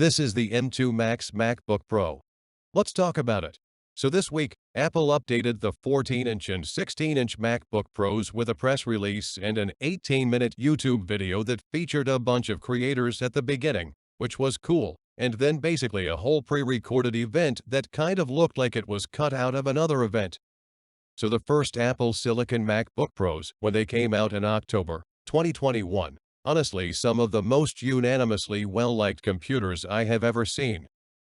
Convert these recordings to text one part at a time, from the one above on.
This is the M2 Max MacBook Pro. Let's talk about it. So this week, Apple updated the 14-inch and 16-inch MacBook Pros with a press release and an 18-minute YouTube video that featured a bunch of creators at the beginning, which was cool, and then basically a whole pre-recorded event that kind of looked like it was cut out of another event. So the first Apple Silicon MacBook Pros, when they came out in October 2021, honestly some of the most unanimously well-liked computers I have ever seen.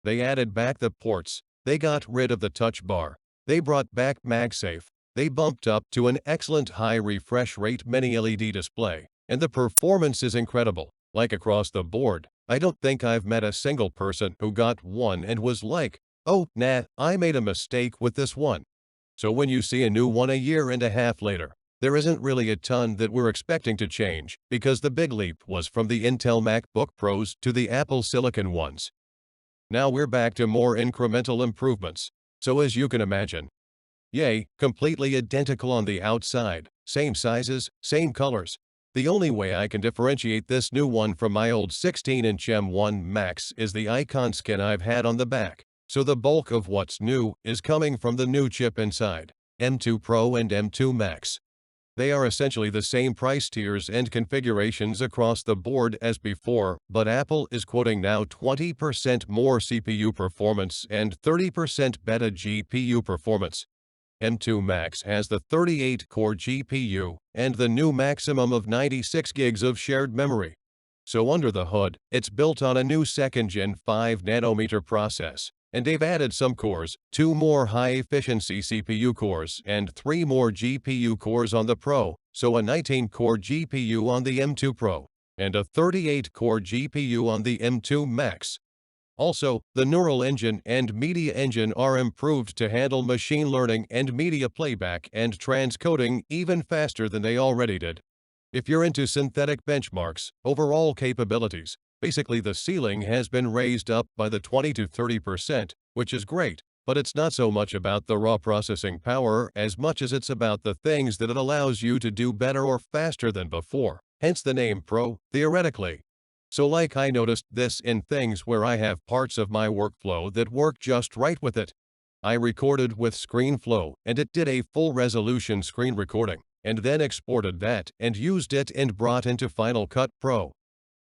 They added back the ports, they got rid of the touch bar, they brought back MagSafe, they bumped up to an excellent high refresh rate mini LED display, and the performance is incredible, like across the board. I don't think I've met a single person who got one and was like, oh, nah, I made a mistake with this one. So when you see a new one a year and a half later, there isn't really a ton that we're expecting to change, because the big leap was from the Intel MacBook Pros to the Apple Silicon ones. Now we're back to more incremental improvements. So as you can imagine, yay, completely identical on the outside, same sizes, same colors. The only way I can differentiate this new one from my old 16-inch M1 Max is the icon skin I've had on the back. So the bulk of what's new is coming from the new chip inside, M2 Pro and M2 Max. They are essentially the same price tiers and configurations across the board as before, but Apple is quoting now 20% more CPU performance and 30% better GPU performance. M2 Max has the 38-core GPU and the new maximum of 96 gigs of shared memory. So under the hood, it's built on a new second-gen 5nm process. And they've added some cores, 2 more high-efficiency CPU cores and 3 more GPU cores on the Pro, so a 19-core GPU on the M2 Pro, and a 38-core GPU on the M2 Max. Also, the Neural Engine and Media Engine are improved to handle machine learning and media playback and transcoding even faster than they already did. If you're into synthetic benchmarks, overall capabilities, basically the ceiling has been raised up by the 20 to 30%, which is great, but it's not so much about the raw processing power as much as it's about the things that it allows you to do better or faster than before, hence the name Pro, theoretically. So like I noticed this in things where I have parts of my workflow that work just right with it. I recorded with ScreenFlow and it did a full resolution screen recording, and then exported that and used it and brought into Final Cut Pro.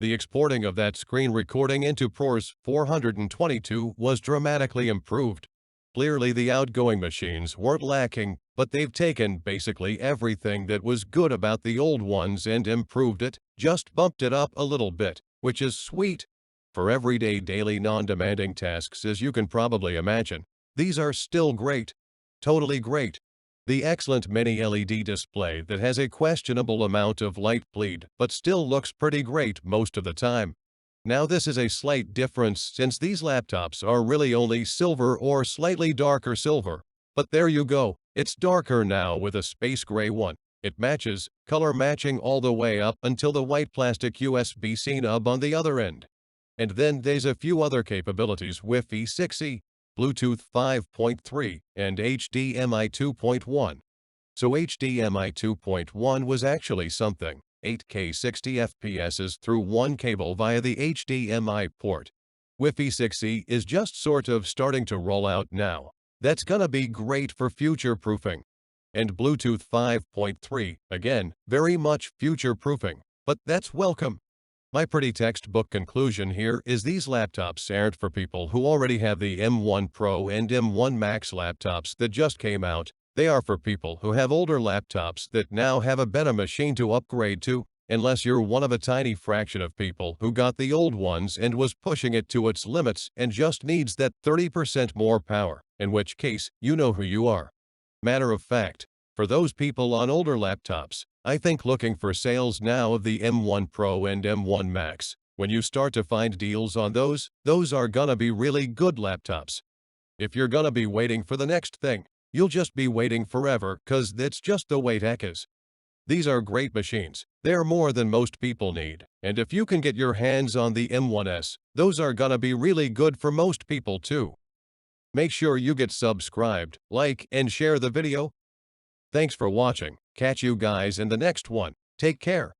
The exporting of that screen recording into ProRes 422 was dramatically improved. Clearly the outgoing machines weren't lacking, but they've taken basically everything that was good about the old ones and improved it, just bumped it up a little bit, which is sweet. For everyday daily non-demanding tasks, as you can probably imagine, these are still great. Totally great. The excellent mini LED display that has a questionable amount of light bleed but still looks pretty great most of the time. Now this is a slight difference since these laptops are really only silver or slightly darker silver. But there you go, it's darker now with a space gray one. It matches, color matching all the way up until the white plastic USB-C nub on the other end. And then there's a few other capabilities: Wi-Fi 6E, Bluetooth 5.3, and HDMI 2.1. So HDMI 2.1 was actually something, 8K 60 FPS through one cable via the HDMI port. Wi-Fi 6E is just sort of starting to roll out now. That's gonna be great for future-proofing. And Bluetooth 5.3, again, very much future-proofing, but that's welcome. My pretty textbook conclusion here is these laptops aren't for people who already have the M1 Pro and M1 Max laptops that just came out. They are for people who have older laptops that now have a better machine to upgrade to, unless you're one of a tiny fraction of people who got the old ones and was pushing it to its limits and just needs that 30% more power, in which case, you know who you are. Matter of fact, for those people on older laptops, I think looking for sales now of the M1 Pro and M1 Max, when you start to find deals on those are gonna be really good laptops. If you're gonna be waiting for the next thing, you'll just be waiting forever, 'cause that's just the way tech is. These are great machines. They're more than most people need, and if you can get your hands on the M1S, those are gonna be really good for most people too. Make sure you get subscribed, like, and share the video. Thanks for watching. Catch you guys in the next one. Take care.